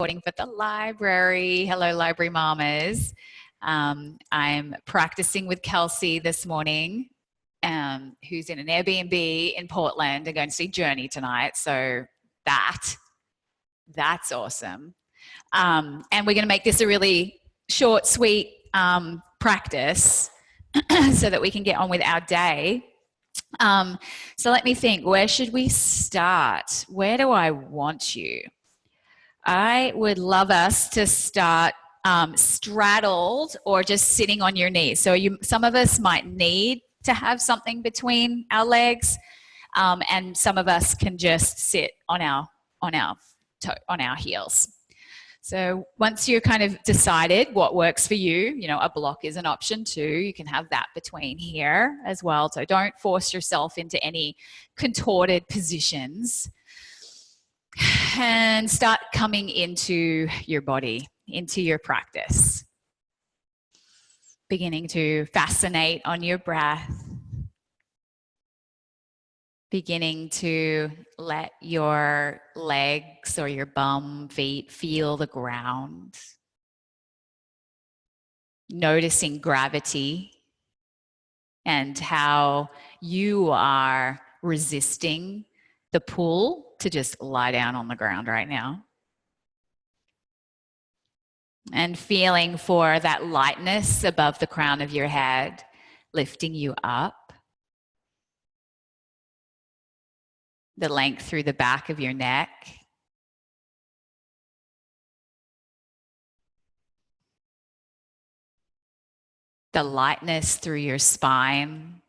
recording for the library. Hello, library mamas. I'm practicing with Kelsey this morning, who's in an Airbnb in Portland and going to see Journey tonight. So that's awesome. And we're going to make this a really short, sweet practice so that we can get on with our day. So let me think, where should we start? Where do I want you? I would love us to start straddled or just sitting on your knees. So some of us might need to have something between our legs, and some of us can just sit on our heels. So once you're kind of decided what works for you, a block is an option too. You can have that between here as well. So don't force yourself into any contorted positions. And start coming into your body, into your practice. Beginning to fascinate on your breath. Beginning to let your legs or your bum, feet feel the ground. Noticing gravity and how you are resisting the pull to just lie down on the ground right now. And feeling for that lightness above the crown of your head, lifting you up. The length through the back of your neck. The lightness through your spine.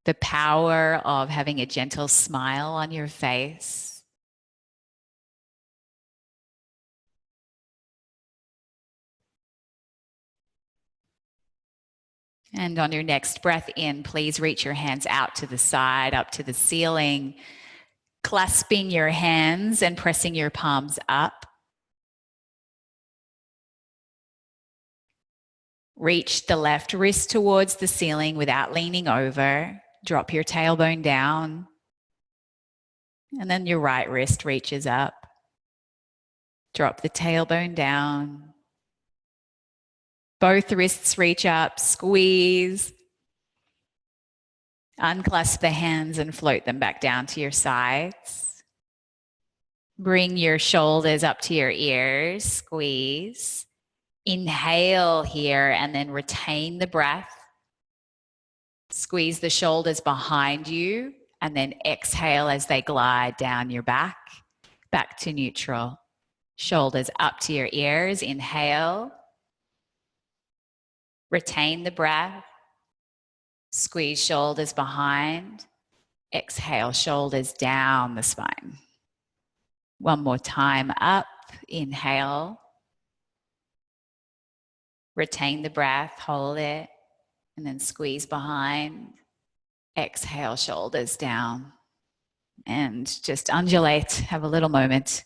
The power of having a gentle smile on your face. And on your next breath in, please reach your hands out to the side, up to the ceiling, clasping your hands and pressing your palms up. Reach the left wrist towards the ceiling without leaning over. Drop your tailbone down. And then your right wrist reaches up. Drop the tailbone down. Both wrists reach up, squeeze. Unclasp the hands and float them back down to your sides. Bring your shoulders up to your ears, squeeze. Inhale here and then retain the breath. Squeeze the shoulders behind you and then exhale as they glide down your back to neutral. Shoulders up to your ears, inhale. Retain the breath. Squeeze shoulders behind. Exhale, shoulders down the spine. One more time, up, inhale. Retain the breath, hold it, and then squeeze behind. Exhale, shoulders down. And just undulate, have a little moment.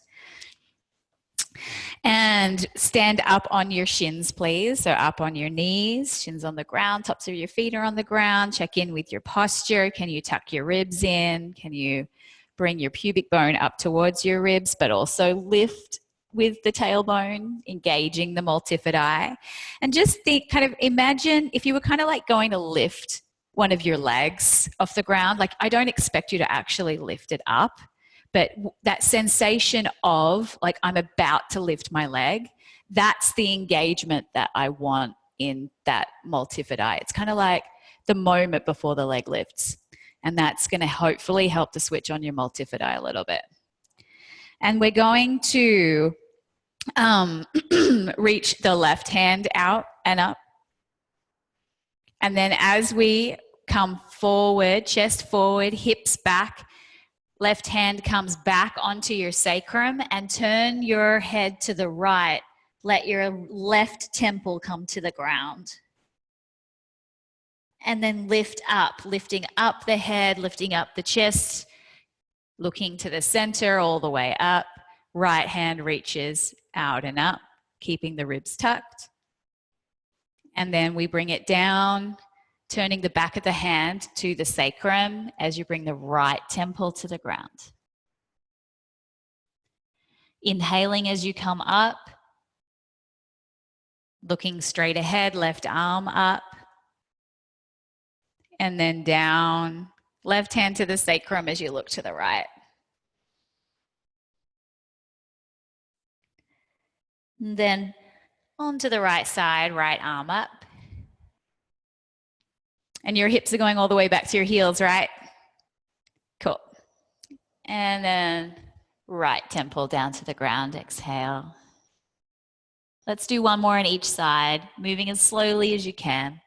And stand up on your shins, please. So up on your knees, shins on the ground, tops of your feet are on the ground. Check in with your posture. Can you tuck your ribs in? Can you bring your pubic bone up towards your ribs, but also lift with the tailbone, engaging the multifidi. And just think, kind of imagine if you were kind of like going to lift one of your legs off the ground. Like, I don't expect you to actually lift it up, but that sensation of like, I'm about to lift my leg, that's the engagement that I want in that multifidi. It's kind of like the moment before the leg lifts. And that's going to hopefully help to switch on your multifidi a little bit. And we're going to reach the left hand out and up. And then as we come forward, chest forward, hips back, left hand comes back onto your sacrum and turn your head to the right. Let your left temple come to the ground. And then lift up, lifting up the head, lifting up the chest, looking to the center all the way up. Right hand reaches out and up, keeping the ribs tucked. And then we bring it down Turning the back of the hand to the sacrum as you bring the right temple to the ground. Inhaling as you come up. Looking straight ahead, left arm up. And then down, left hand to the sacrum as you look to the right. And then onto the right side, right arm up. And your hips are going all the way back to your heels, right? Cool. And then right temple down to the ground, exhale. Let's do one more on each side, moving as slowly as you can.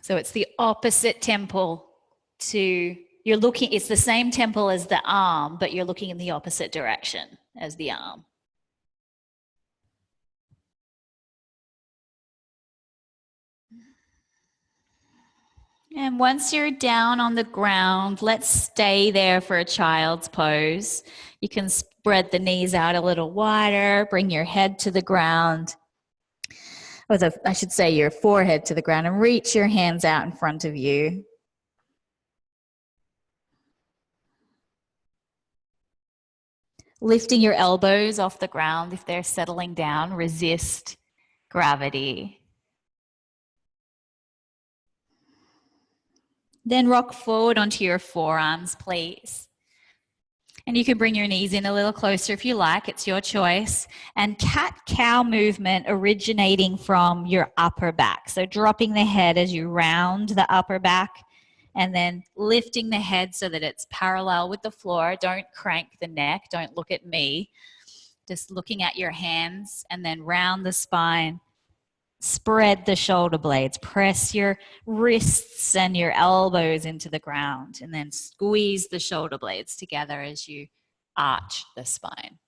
So it's the opposite temple to, you're looking, it's the same temple as the arm, but you're looking in the opposite direction as the arm. And once you're down on the ground, let's stay there for a child's pose. You can spread the knees out a little wider, bring your head to the ground. I should say your forehead to the ground, and reach your hands out in front of you. Lifting your elbows off the ground if they're settling down, resist gravity. Then rock forward onto your forearms, please. And you can bring your knees in a little closer if you like, it's your choice. And cat-cow movement originating from your upper back. So dropping the head as you round the upper back and then lifting the head so that it's parallel with the floor. Don't crank the neck, don't look at me. Just looking at your hands and then round the spine. Spread the shoulder blades, press your wrists and your elbows into the ground, and then squeeze the shoulder blades together as you arch the spine.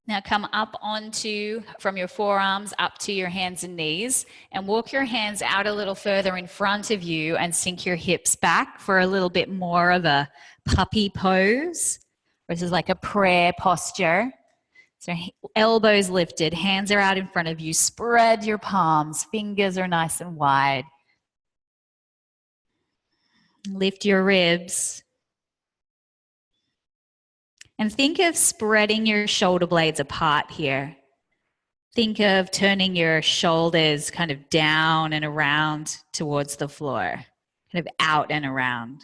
Now come up from your forearms up to your hands and knees, and walk your hands out a little further in front of you and sink your hips back for a little bit more of a puppy pose. This is like a prayer posture. So elbows lifted, hands are out in front of you, spread your palms, fingers are nice and wide. Lift your ribs. And think of spreading your shoulder blades apart here. Think of turning your shoulders kind of down and around towards the floor, kind of out and around.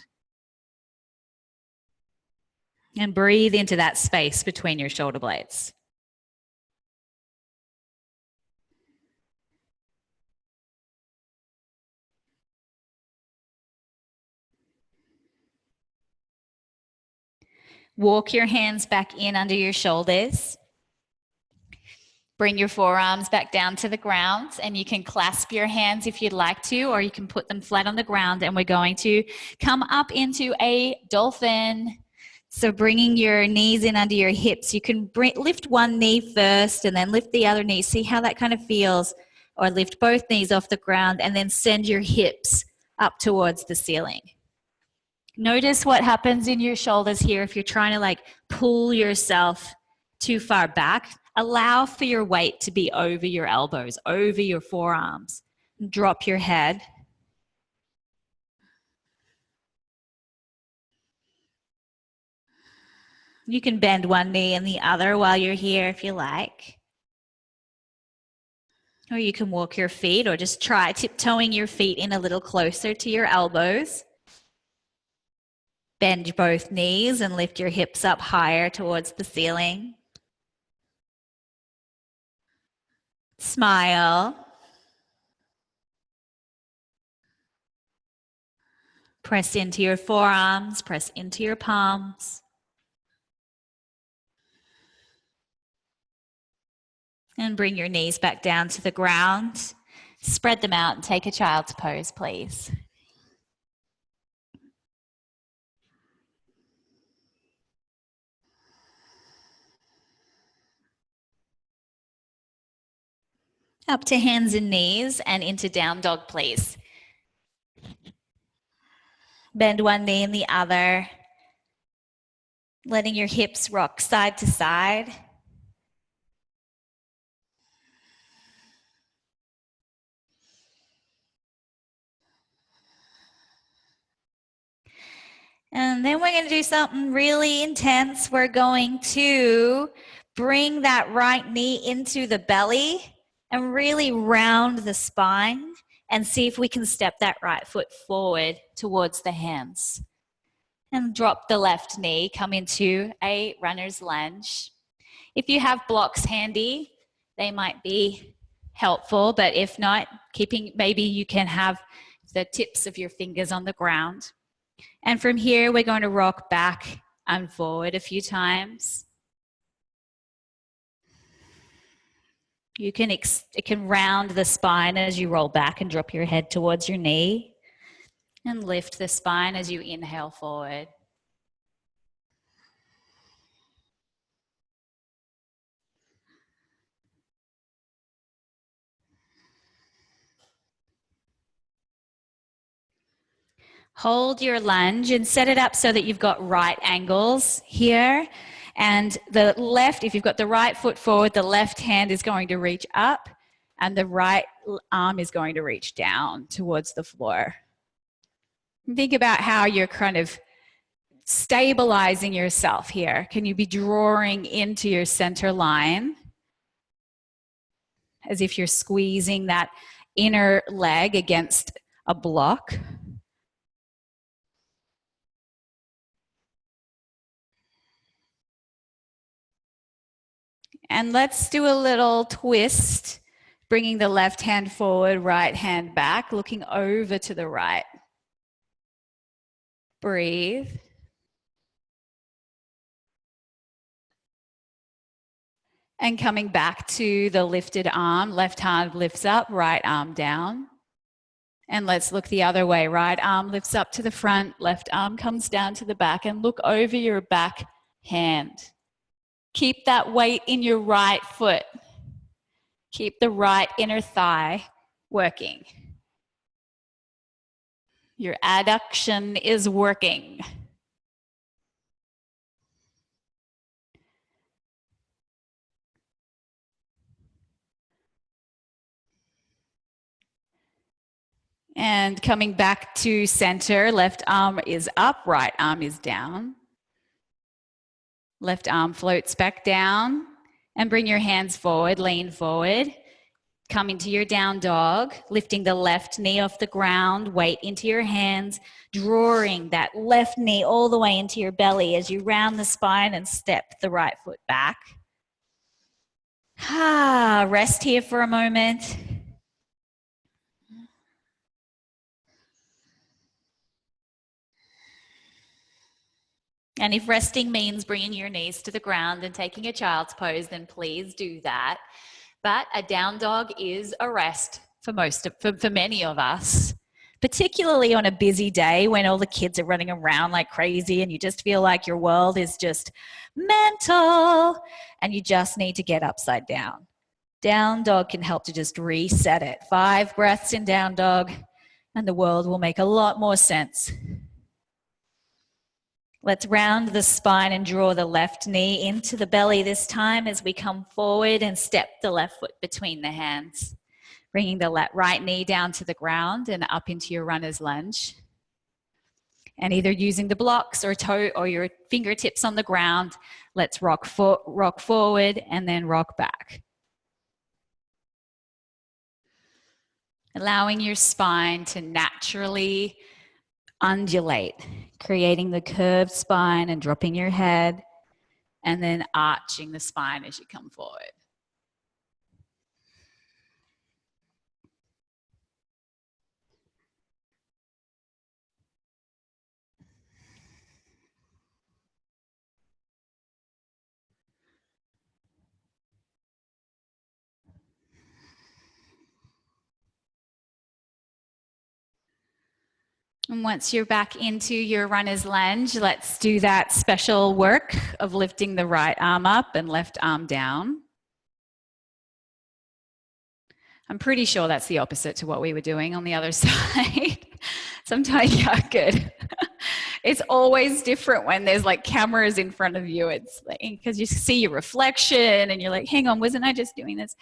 And breathe into that space between your shoulder blades. Walk your hands back in under your shoulders. Bring your forearms back down to the ground, and you can clasp your hands if you'd like to, or you can put them flat on the ground, and we're going to come up into a dolphin. So bringing your knees in under your hips, you can lift one knee first and then lift the other knee. See how that kind of feels, or lift both knees off the ground and then send your hips up towards the ceiling. Notice what happens in your shoulders here if you're trying to like pull yourself too far back. Allow for your weight to be over your elbows, over your forearms. Drop your head. You can bend one knee and the other while you're here if you like. Or you can walk your feet, or just try tiptoeing your feet in a little closer to your elbows. Bend both knees and lift your hips up higher towards the ceiling. Smile. Press into your forearms, press into your palms. And bring your knees back down to the ground. Spread them out and take a child's pose, please. Up to hands and knees and into down dog, please. Bend one knee and the other. Letting your hips rock side to side. And then we're going to do something really intense. We're going to bring that right knee into the belly and really round the spine and see if we can step that right foot forward towards the hands. And drop the left knee, come into a runner's lunge. If you have blocks handy, they might be helpful, but if not, maybe you can have the tips of your fingers on the ground. And from here, we're going to rock back and forward a few times. It can round the spine as you roll back and drop your head towards your knee. And lift the spine as you inhale forward. Hold your lunge and set it up so that you've got right angles here. And the left, if you've got the right foot forward, the left hand is going to reach up and the right arm is going to reach down towards the floor. Think about how you're kind of stabilizing yourself here. Can you be drawing into your center line as if you're squeezing that inner leg against a block? And let's do a little twist, bringing the left hand forward, right hand back, looking over to the right. Breathe. And coming back to the lifted arm, left hand lifts up, right arm down. And let's look the other way. Right arm lifts up to the front, left arm comes down to the back, and look over your back hand. Keep that weight in your right foot. Keep the right inner thigh working. Your adduction is working. And coming back to center, left arm is up, right arm is down. Left arm floats back down and bring your hands forward, lean forward. Come into your down dog, lifting the left knee off the ground, weight into your hands, drawing that left knee all the way into your belly as you round the spine and step the right foot back. Rest here for a moment. And if resting means bringing your knees to the ground and taking a child's pose, then please do that. But a down dog is a rest for many of us, particularly on a busy day when all the kids are running around like crazy and you just feel like your world is just mental and you just need to get upside down. Down dog can help to just reset it. 5 breaths in down dog and the world will make a lot more sense. Let's round the spine and draw the left knee into the belly this time as we come forward and step the left foot between the hands. Bringing the right knee down to the ground and up into your runner's lunge. And either using the blocks or toe or your fingertips on the ground, let's rock forward and then rock back. Allowing your spine to naturally undulate, creating the curved spine and dropping your head and then arching the spine as you come forward. And once you're back into your runner's lunge, let's do that special work of lifting the right arm up and left arm down. I'm pretty sure that's the opposite to what we were doing on the other side. Sometimes, yeah, good. It's always different when there's like cameras in front of you. It's like, because you see your reflection and you're like, hang on, wasn't I just doing this?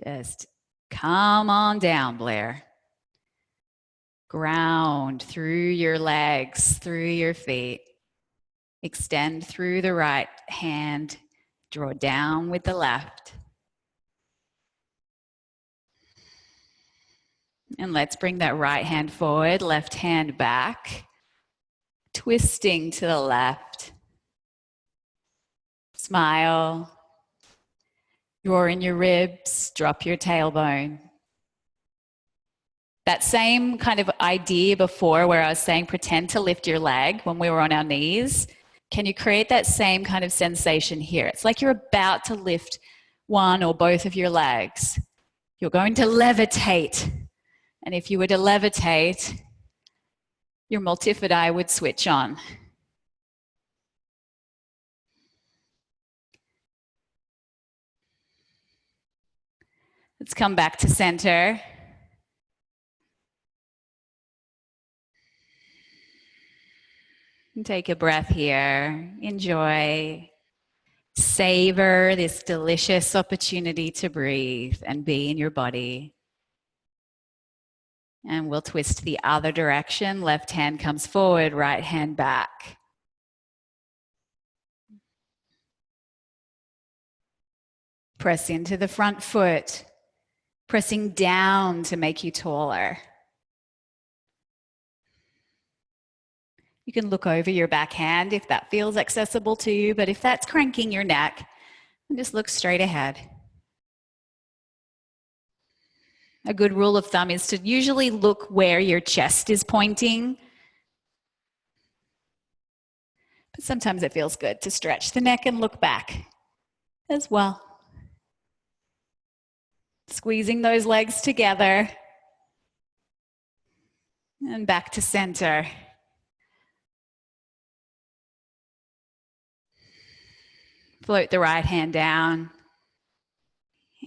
Just come on down, Blair. Ground through your legs, through your feet. Extend through the right hand. Draw down with the left. And let's bring that right hand forward, left hand back. Twisting to the left. Smile. Draw in your ribs, drop your tailbone. That same kind of idea before where I was saying pretend to lift your leg when we were on our knees. Can you create that same kind of sensation here? It's like you're about to lift one or both of your legs. You're going to levitate. And if you were to levitate, your multifidi would switch on. Let's come back to center. And take a breath here. Enjoy. Savor this delicious opportunity to breathe and be in your body. And we'll twist the other direction. Left hand comes forward, right hand back. Press into the front foot, pressing down to make you taller. You can look over your back hand if that feels accessible to you, but if that's cranking your neck, then just look straight ahead. A good rule of thumb is to usually look where your chest is pointing. But sometimes it feels good to stretch the neck and look back as well. Squeezing those legs together. And back to center. Float the right hand down.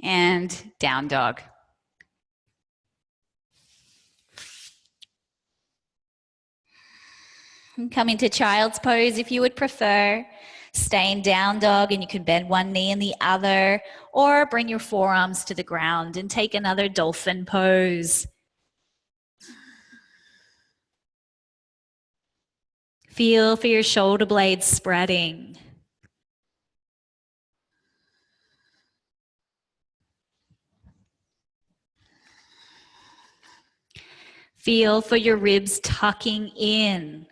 And down dog. And come into child's pose if you would prefer. Stay in down dog and you can bend one knee and the other, or bring your forearms to the ground and take another dolphin pose. Feel for your shoulder blades spreading. Feel for your ribs tucking in.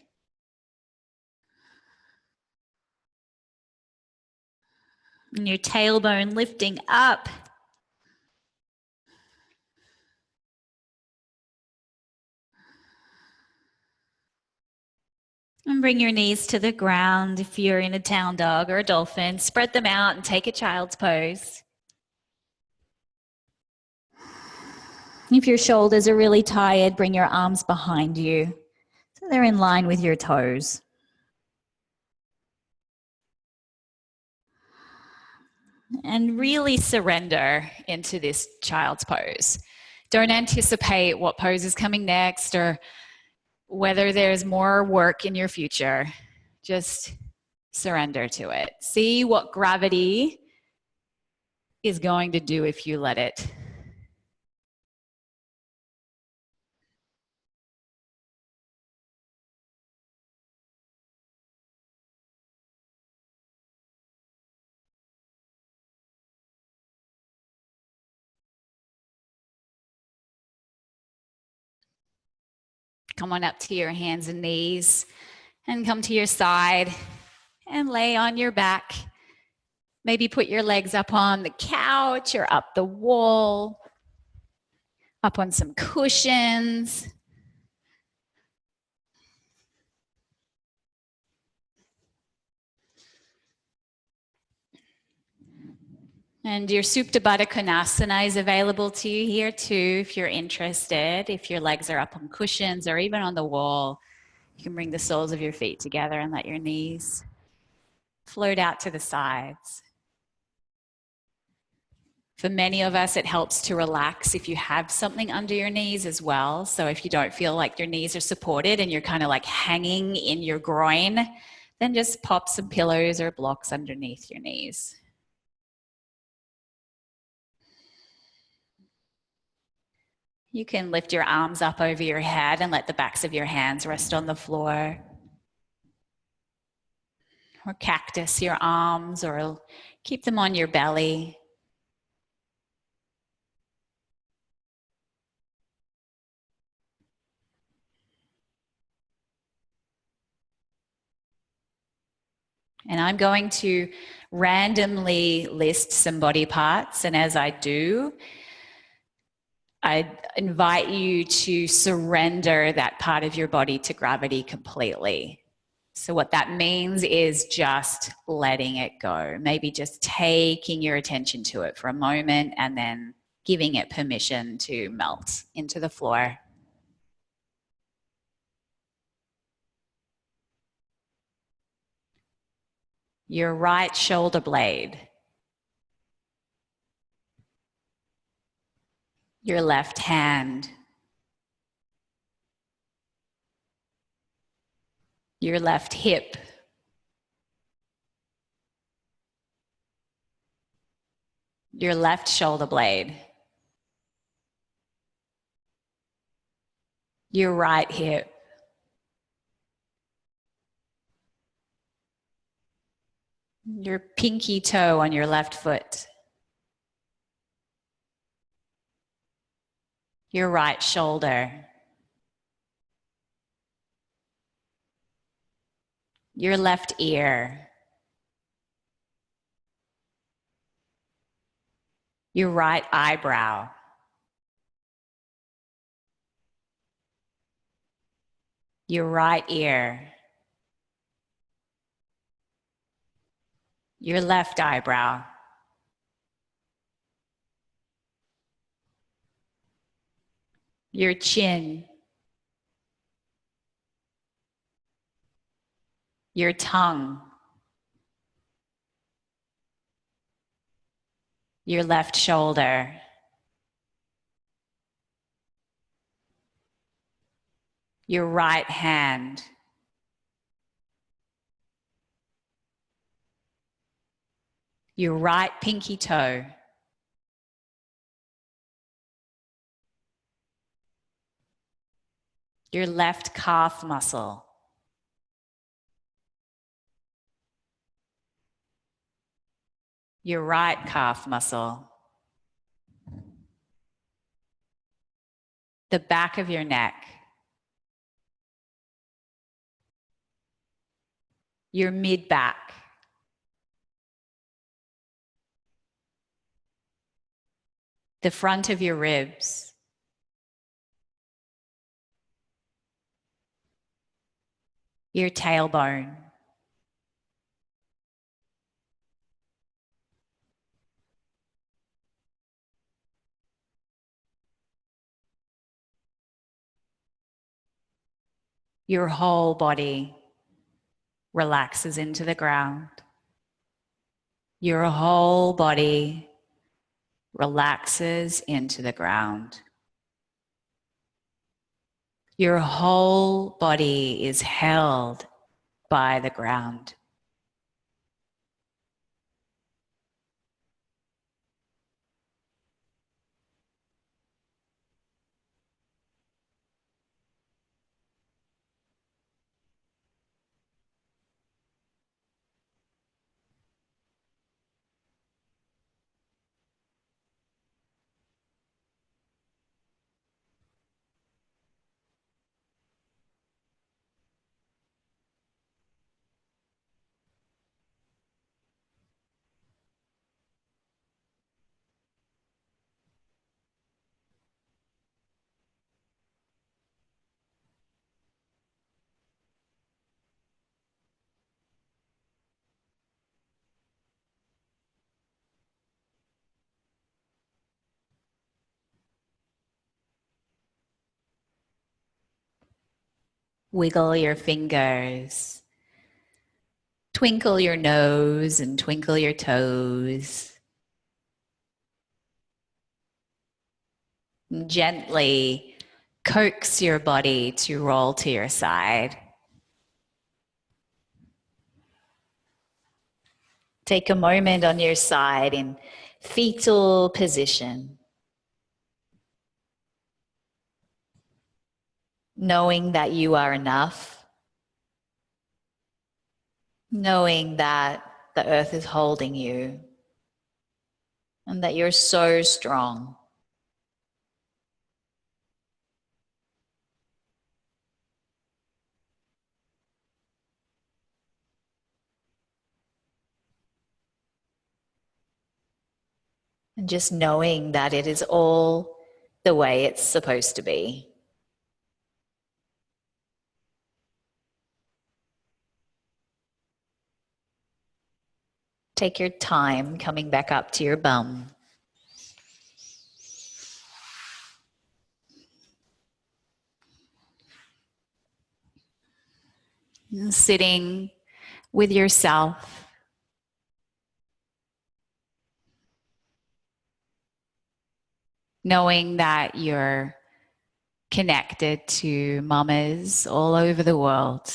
And your tailbone lifting up. And bring your knees to the ground if you're in a down dog or a dolphin. Spread them out and take a child's pose. If your shoulders are really tired, bring your arms behind you so they're in line with your toes. And really surrender into this child's pose. Don't anticipate what pose is coming next or whether there's more work in your future. Just surrender to it. See what gravity is going to do if you let it. Come on up to your hands and knees and come to your side and lay on your back. Maybe put your legs up on the couch or up the wall, up on some cushions. And your Supta Baddha Konasana is available to you here too if you're interested. If your legs are up on cushions or even on the wall, you can bring the soles of your feet together and let your knees float out to the sides. For many of us, it helps to relax if you have something under your knees as well. So if you don't feel like your knees are supported and you're kind of like hanging in your groin, then just pop some pillows or blocks underneath your knees. You can lift your arms up over your head and let the backs of your hands rest on the floor. Or cactus your arms, or keep them on your belly. And I'm going to randomly list some body parts, and as I do, I invite you to surrender that part of your body to gravity completely. So what that means is just letting it go. Maybe just taking your attention to it for a moment and then giving it permission to melt into the floor. Your right shoulder blade. Your left hand. Your left hip. Your left shoulder blade. Your right hip. Your pinky toe on your left foot. Your right shoulder. Your left ear. Your right eyebrow. Your right ear. Your left eyebrow. Your chin. Your tongue. Your left shoulder. Your right hand. Your right pinky toe. Your left calf muscle. Your right calf muscle. The back of your neck. Your mid-back. The front of your ribs. Your tailbone. Your whole body relaxes into the ground. Your whole body relaxes into the ground. Your whole body is held by the ground. Wiggle your fingers. Twinkle your nose and twinkle your toes. Gently coax your body to roll to your side. Take a moment on your side in fetal position, knowing that you are enough, knowing that the earth is holding you and that you're so strong. And just knowing that it is all the way it's supposed to be. Take your time coming back up to your bum. And sitting with yourself. Knowing that you're connected to mamas all over the world.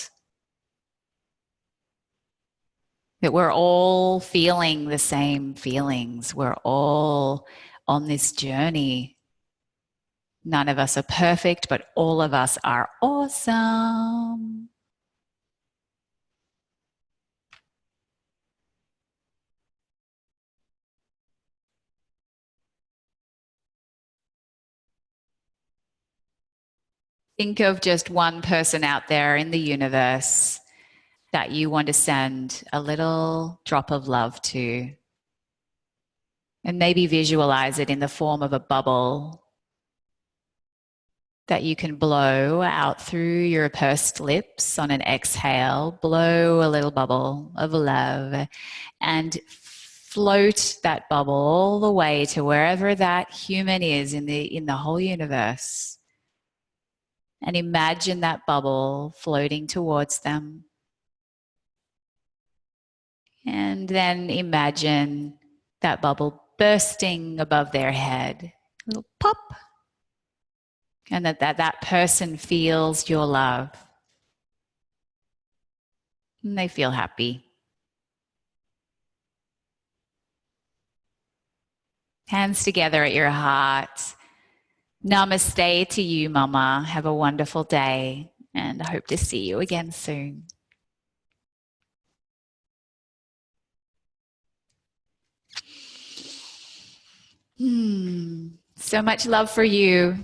That we're all feeling the same feelings. We're all on this journey. None of us are perfect, but all of us are awesome. Think of just one person out there in the universe that you want to send a little drop of love to. And maybe visualize it in the form of a bubble that you can blow out through your pursed lips on an exhale. Blow a little bubble of love and float that bubble all the way to wherever that human is in the whole universe. And imagine that bubble floating towards them. And then imagine that bubble bursting above their head. A little pop. And that person feels your love. And they feel happy. Hands together at your heart. Namaste to you, Mama. Have a wonderful day. And I hope to see you again soon. So much love for you.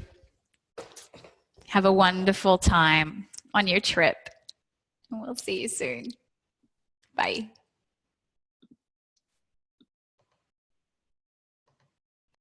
Have a wonderful time on your trip. And we'll see you soon. Bye.